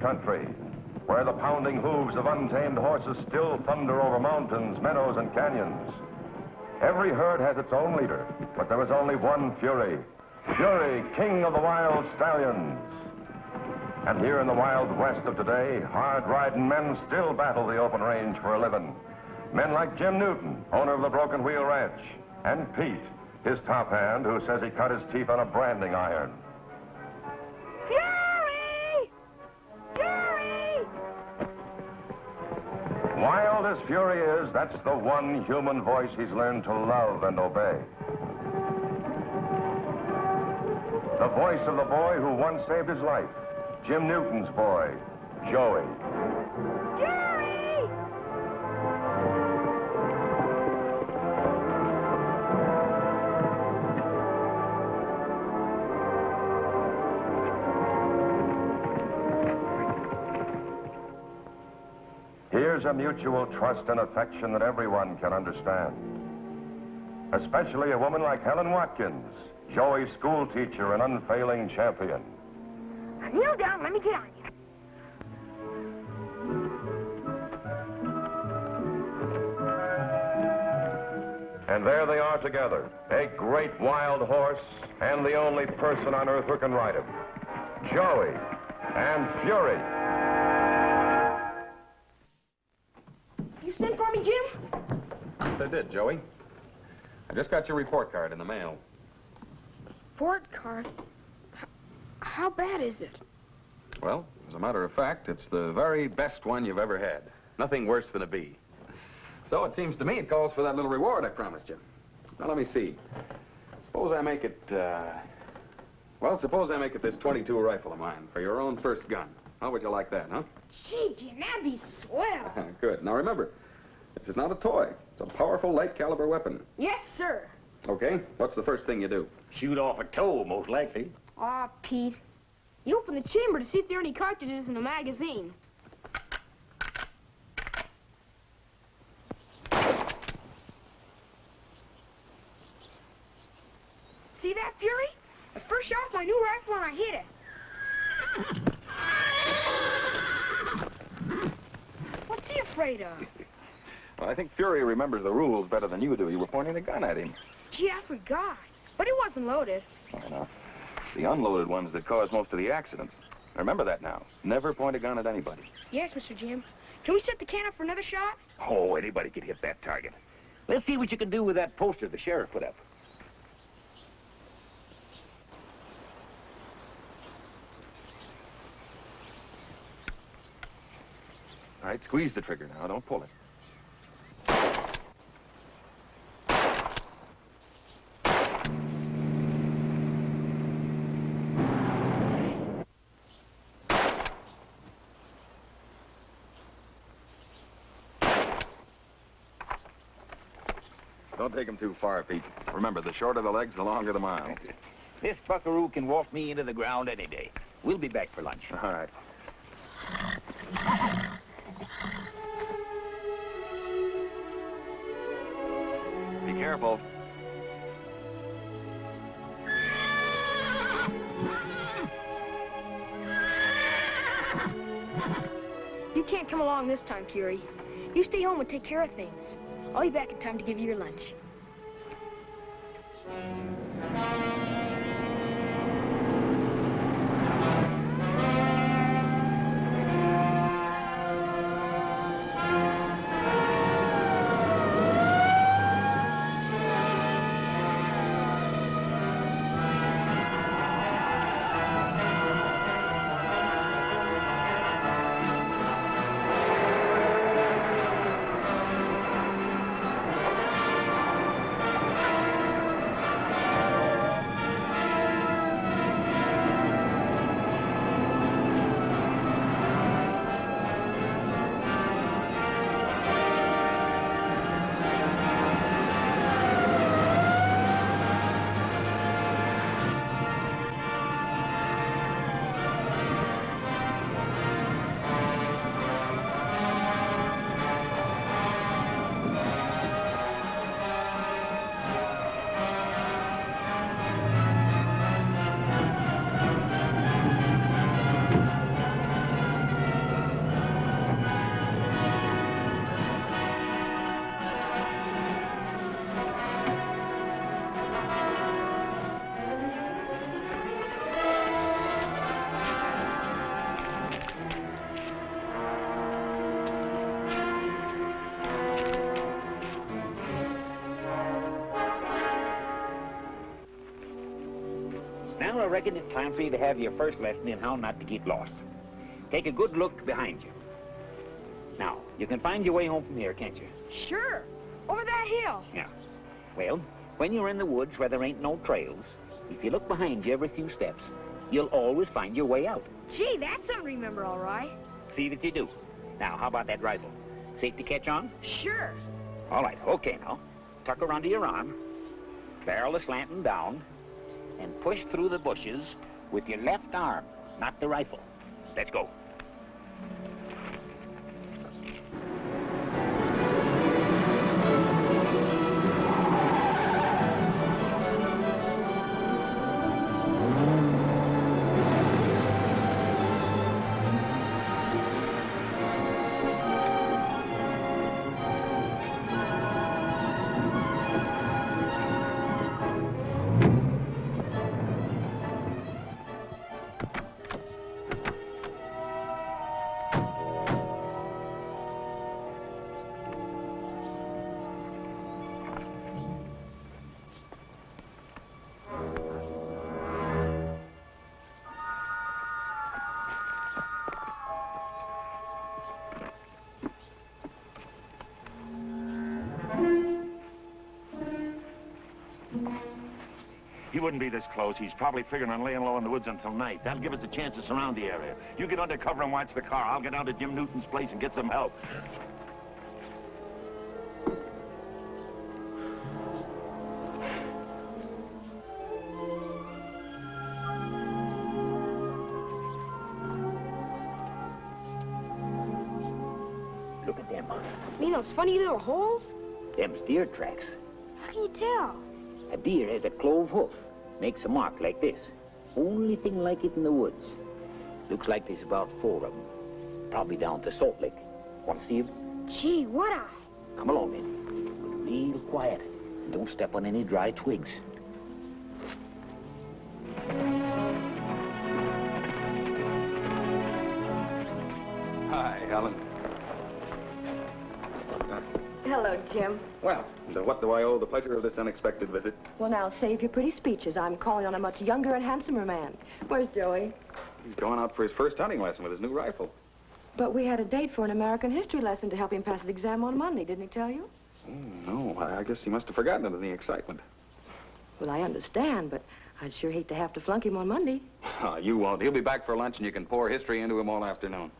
country, where the pounding hooves of untamed horses still thunder over mountains, meadows, and canyons. Every herd has its own leader, but there is only one Fury. Fury, king of the wild stallions. And here in the wild west of today, hard-riding men still battle the open range for a living. Men like Jim Newton, owner of the Broken Wheel Ranch, and Pete, his top hand, who says he cut his teeth on a branding iron. Fury! Fury! Wild as Fury is, that's the one human voice he's learned to love and obey. The voice of the boy who once saved his life. Jim Newton's boy, Joey. Fury! Here's a mutual trust and affection that everyone can understand. Especially a woman like Helen Watkins, Joey's school teacher and unfailing champion. Now kneel down, let me get on you. And there they are together, a great wild horse and the only person on earth who can ride him. Joey and Fury. You sent for me, Jim? Yes, I did, Joey. I just got your report card in the mail. Report card? How bad is it? Well, as a matter of fact, it's the very best one you've ever had. Nothing worse than a B. So it seems to me it calls for that little reward I promised you. Now, let me see. Suppose I make it, well, suppose I make it this .22 rifle of mine for your own first gun. How would you like that, huh? Gee, Jim, that'd be swell. Good. Now, remember, this is not a toy. It's a powerful, light-caliber weapon. Yes, sir. Okay, what's the first thing you do? Shoot off a toe, most likely. Aw, Pete. You open the chamber to see if there are any cartridges in the magazine. See that, Fury? The first shot of my new rifle and I hit it. What's he afraid of? Well, I think Fury remembers the rules better than you do. You were pointing a gun at him. Gee, I forgot. But it wasn't loaded. I know. The unloaded ones that cause most of the accidents. Remember that now. Never point a gun at anybody. Yes, Mr. Jim. Can we set the can up for another shot? Oh, anybody could hit that target. Let's see what you can do with that poster the sheriff put up. All right, squeeze the trigger now. Don't pull it. Don't take him too far, Pete. Remember, the shorter the legs, the longer the mile. This buckaroo can walk me into the ground any day. We'll be back for lunch. All right. Be careful. You can't come along this time, Fury. You stay home and take care of things. I'll be back in time to give you your lunch. reckon it's time for you to have your first lesson in how not to get lost. Take a good look behind you. Now, you can find your way home from here, can't you? Sure. Over that hill. Yeah. Well, when you're in the woods where there ain't no trails, if you look behind you every few steps, you'll always find your way out. Gee, that's something to remember, all right. See that you do. Now, how about that rifle? Safe to catch on? Sure. All right, okay now. Tuck her under your arm, barrel is slanting down, and push through the bushes with your left arm, not the rifle. Let's go. He wouldn't be this close. He's probably figuring on laying low in the woods until night. That'll give us a chance to surround the area. You get under cover and watch the car. I'll get down to Jim Newton's place and get some help. Look at them. Mean those funny little holes? Them's deer tracks. How can you tell? A deer has a clove hoof. Makes a mark like this. Only thing like it in the woods. Looks like there's about 4 of them. Probably down to Salt Lake. Want to see them? Gee, what I? Come along, then. But real quiet. And don't step on any dry twigs. Hi, Helen. Hello, Jim. Well, to what do I owe the pleasure of this unexpected visit? Well, now, save your pretty speeches. I'm calling on a much younger and handsomer man. Where's Joey? He's going out for his first hunting lesson with his new rifle. But we had a date for an American history lesson to help him pass his exam on Monday, didn't he tell you? Oh, no, I guess he must have forgotten it in the excitement. Well, I understand, but I'd sure hate to have to flunk him on Monday. Oh, you won't. He'll be back for lunch and you can pour history into him all afternoon.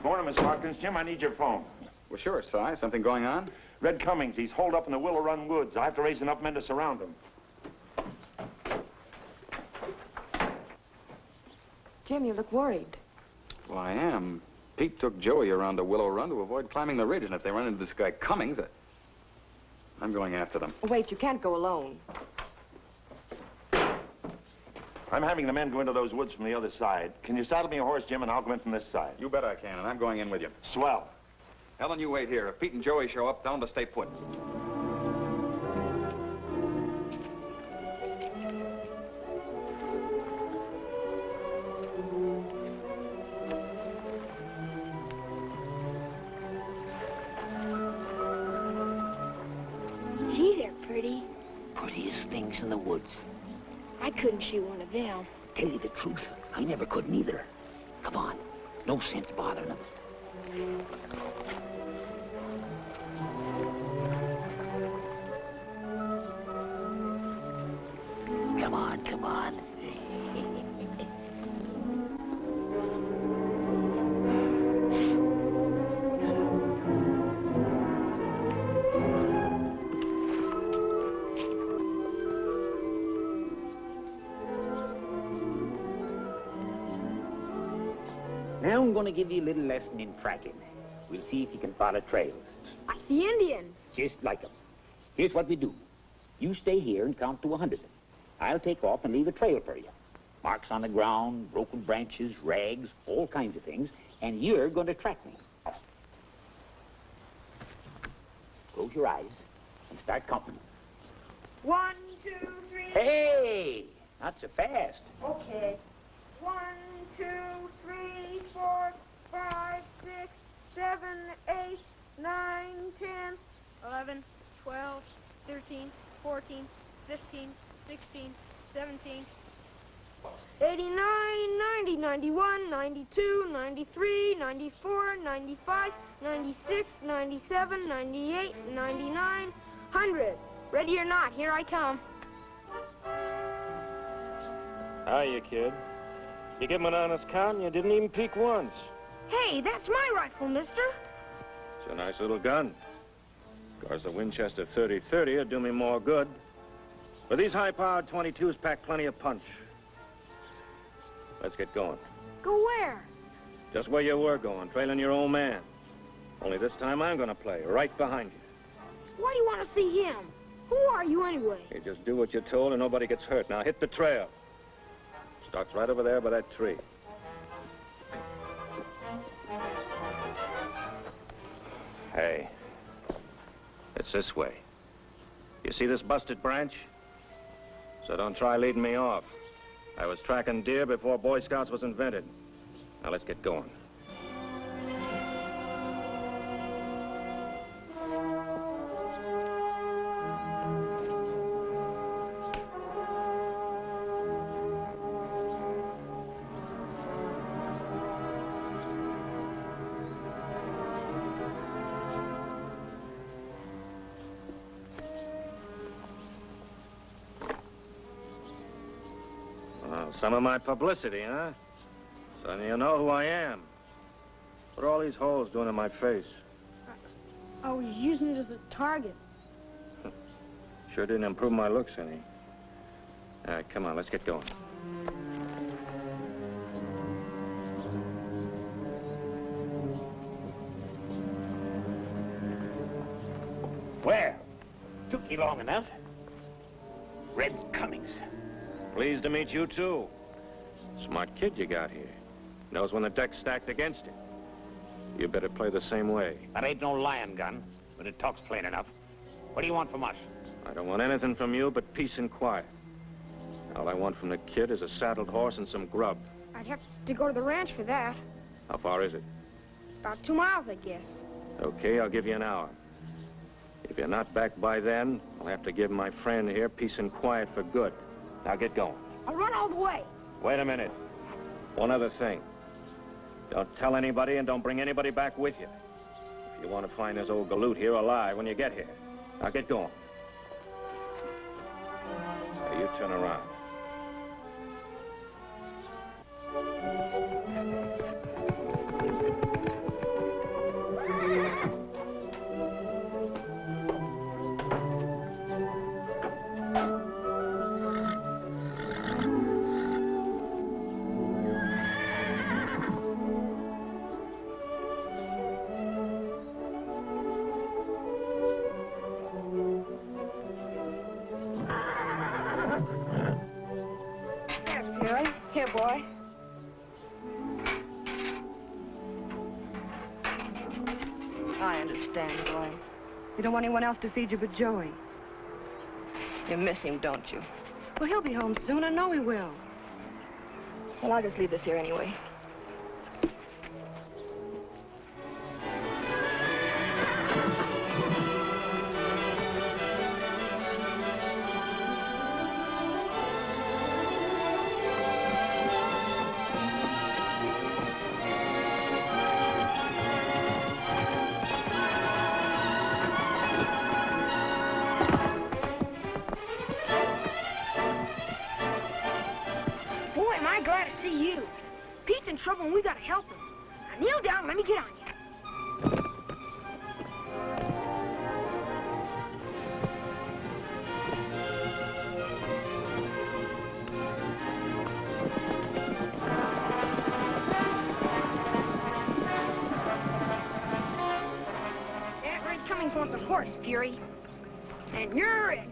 Morning, Miss Hawkins. Jim, I need your phone. Well, sure, Si. Something going on? Red Cummings, he's holed up in the Willow Run Woods. I have to raise enough men to surround him. Jim, you look worried. Well, I am. Pete took Joey around the Willow Run to avoid climbing the ridge, and if they run into this guy Cummings, I'm going after them. Wait, you can't go alone. I'm having the men go into those woods from the other side. Can you saddle me a horse, Jim, and I'll go in from this side? You bet I can, and I'm going in with you. Swell. Helen, you wait here. If Pete and Joey show up, tell them to stay put. Gee, they're pretty. Prettiest things in the woods. I couldn't shoot one of them. Tell you the truth, I never could neither. Come on. No sense bothering them. Come on, come on. Now I'm going to give you a little lesson in tracking. We'll see if you can follow trails. Like the Indians. Just like them. Here's what we do. You stay here and count to 100. I'll take off and leave a trail for you. Marks on the ground, broken branches, rags, all kinds of things. And you're going to track me. Close your eyes and start counting. 1, 2, 3. Hey! Not so fast. Okay. 1, 2, 3, 4, 5, 6, 7, 8, 9, 10, 11, 12, 13, 14, 15, 16, 17, 89, 90, 91, 92, 93, 94, 95, 96, 97, 98, 99, 100. Ready or not, here I come. Hiya, kid. You give him an honest count and you didn't even peek once. Hey, that's my rifle, mister. It's a nice little gun. Of course, the Winchester 30-30 would do me more good. But these high-powered 22s pack plenty of punch. Let's get going. Go where? Just where you were going, trailing your old man. Only this time I'm gonna play, right behind you. Why do you want to see him? Who are you anyway? You just do what you're told and nobody gets hurt. Now hit the trail. Starts right over there by that tree. Hey, it's this way. You see this busted branch? So don't try leading me off. I was tracking deer before Boy Scouts was invented. Now let's get going. Some of my publicity, huh? So you know who I am. What are all these holes doing in my face? I was using it as a target. Sure didn't improve my looks any. All right, come on, let's get going. Well, took you long enough. Red Cummings. Pleased to meet you, too. Smart kid you got here. Knows when the deck's stacked against him. You better play the same way. That ain't no lion gun, but it talks plain enough. What do you want from us? I don't want anything from you but peace and quiet. All I want from the kid is a saddled horse and some grub. I'd have to go to the ranch for that. How far is it? About 2 miles, I guess. Okay, I'll give you an hour. If you're not back by then, I'll have to give my friend here peace and quiet for good. Now get going. I'll run all the way. Wait a minute. One other thing. Don't tell anybody and don't bring anybody back with you. If you want to find this old galoot here alive when you get here. Now get going. Now you turn around. Here, boy. I understand, boy. You don't want anyone else to feed you but Joey. You miss him, don't you? Well, he'll be home soon. I know he will. Well, I'll just leave this here anyway. Pete's in trouble and we gotta help him. Now kneel down and let me get on you. That Red Cummings wants a horse, Fury. And you're it.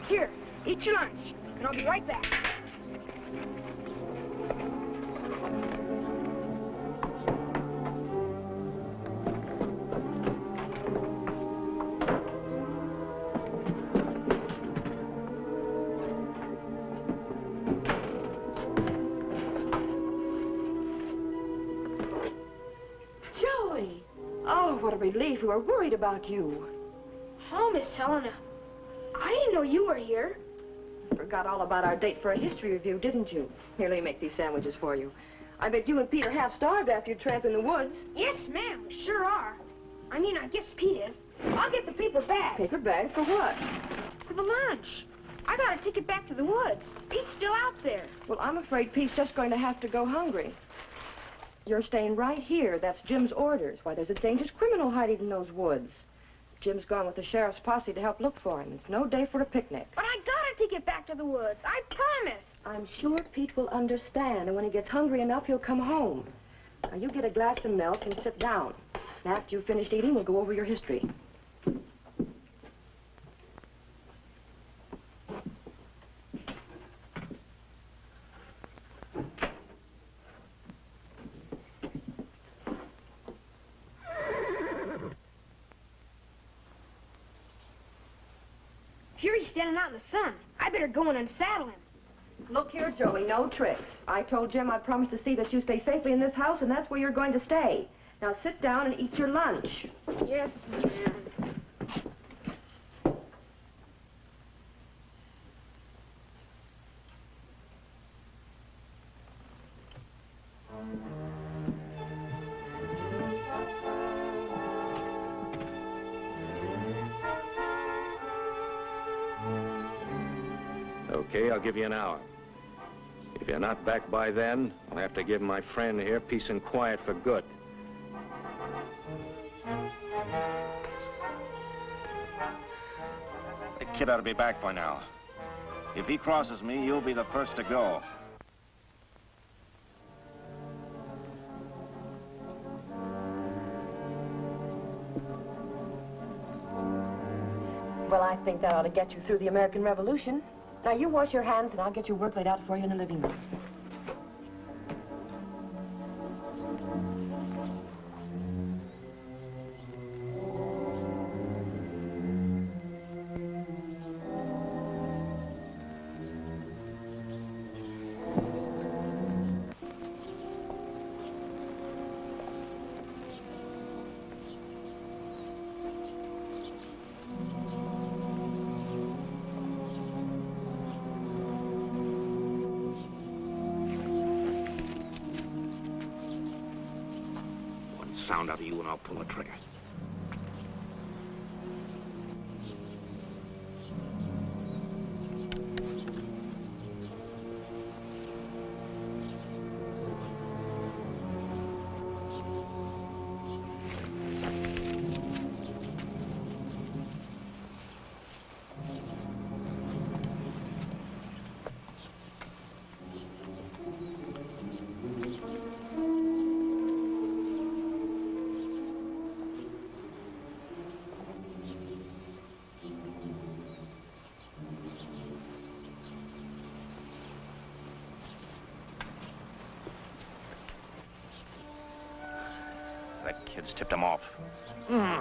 Here, eat your lunch, and I'll be right back. relief. We were worried about you. Oh, Miss Helena, I didn't know you were here. Forgot all about our date for a history review, didn't you? Here, let me make these sandwiches for you. I bet you and Pete are half-starved after your tramp in the woods. Yes, ma'am, we sure are. I mean, I guess Pete is. I'll get the paper bags. Paper bag for what? For the lunch. I got a ticket back to the woods. Pete's still out there. Well, I'm afraid Pete's just going to have to go hungry. You're staying right here. That's Jim's orders. Why, there's a dangerous criminal hiding in those woods. Jim's gone with the sheriff's posse to help look for him. It's no day for a picnic. But I got a ticket back to the woods. I promised. I'm sure Pete will understand, and when he gets hungry enough, he'll come home. Now, you get a glass of milk and sit down. And after you've finished eating, we'll go over your history. Fury's standing out in the sun. I better go and unsaddle him. Look here, Joey, no tricks. I told Jim I promised to see that you stay safely in this house, and that's where you're going to stay. Now sit down and eat your lunch. Yes, ma'am. Okay, I'll give you an hour. If you're not back by then, I'll have to give my friend here peace and quiet for good. The kid ought to be back by now. If he crosses me, you'll be the first to go. Well, I think that ought to get you through the American Revolution. Now, you wash your hands, and I'll get your work laid out for you in the living room. Sound out of you and I'll pull the trigger. That kid's tipped him off. All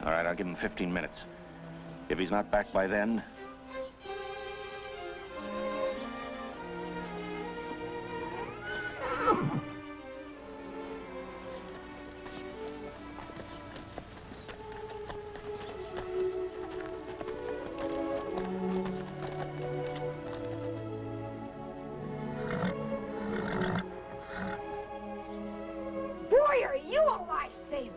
right, I'll give him 15 minutes. If he's not back by then... Boy, are you a lifesaver.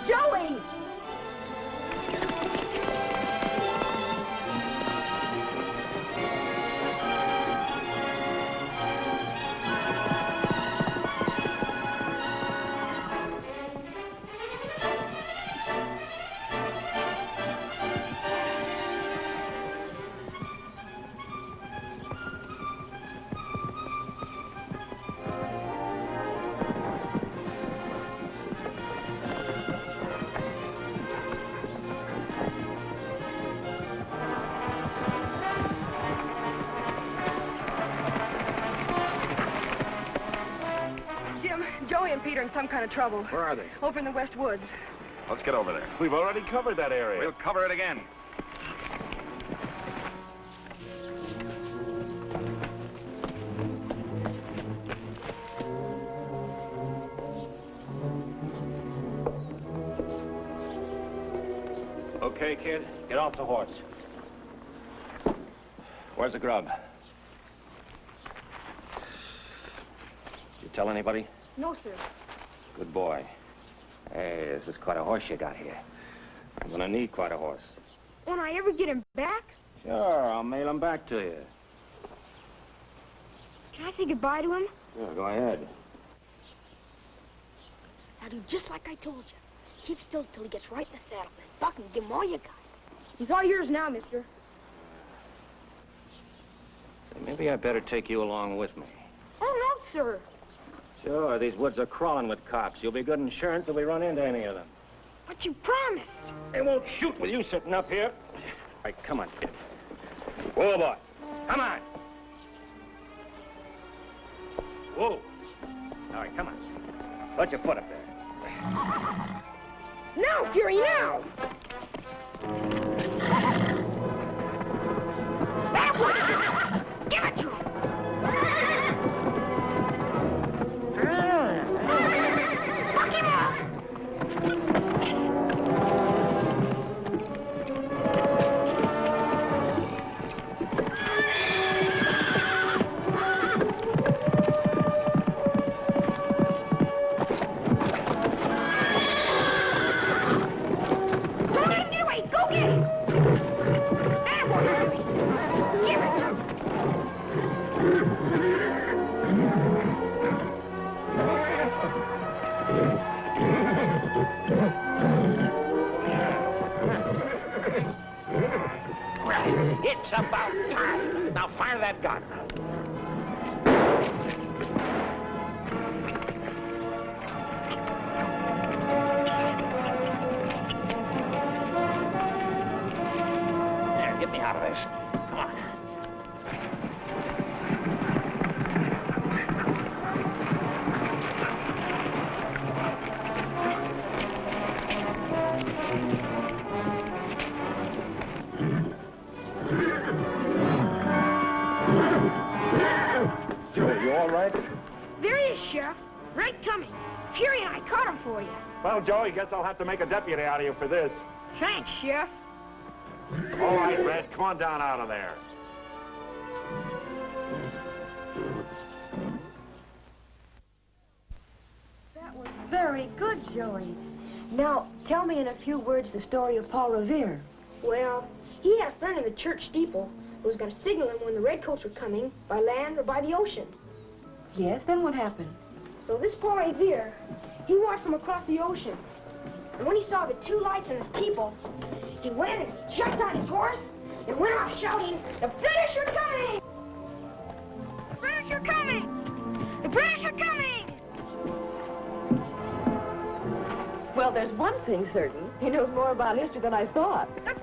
Joey! Peter in some kind of trouble. Where are they? Over in the West Woods. Let's get over there. We've already covered that area. We'll cover it again. Okay, kid, get off the horse. Where's the grub? You tell anybody? No, sir. Good boy. Hey, this is quite a horse you got here. I'm gonna need quite a horse. Won't I ever get him back? Sure, I'll mail him back to you. Can I say goodbye to him? Sure, go ahead. Now do just like I told you. Keep still till he gets right in the saddle. Then buck and give him all you got. He's all yours now, mister. Maybe I better take you along with me. Oh, no, sir. Sure, these woods are crawling with cops. You'll be good insurance if we run into any of them. But you promised. They won't shoot with you sitting up here. All right, come on, kid. Whoa, boy. Come on. Whoa. All right, come on. Put your foot up there. Now, Fury, now! That one! Give it to him! Fuck him up! It's about time. Now fire that gun. There, get me out of this. Come on. There he is, Sheriff. Red Cummings. Fury and I caught him for you. Well, Joey, guess I'll have to make a deputy out of you for this. Thanks, Sheriff. All right, Red, come on down out of there. That was very good, Joey. Now, tell me in a few words the story of Paul Revere. Well, he had a friend in the church steeple who was going to signal him when the redcoats were coming, by land or by the ocean. Yes, then what happened? So this Paul Revere, he watched from across the ocean. And when he saw the two lights in his steeple, he went and he jumped on his horse and went off shouting, "The British are coming! The British are coming! The British are coming!" Well, there's one thing certain. He knows more about history than I thought. The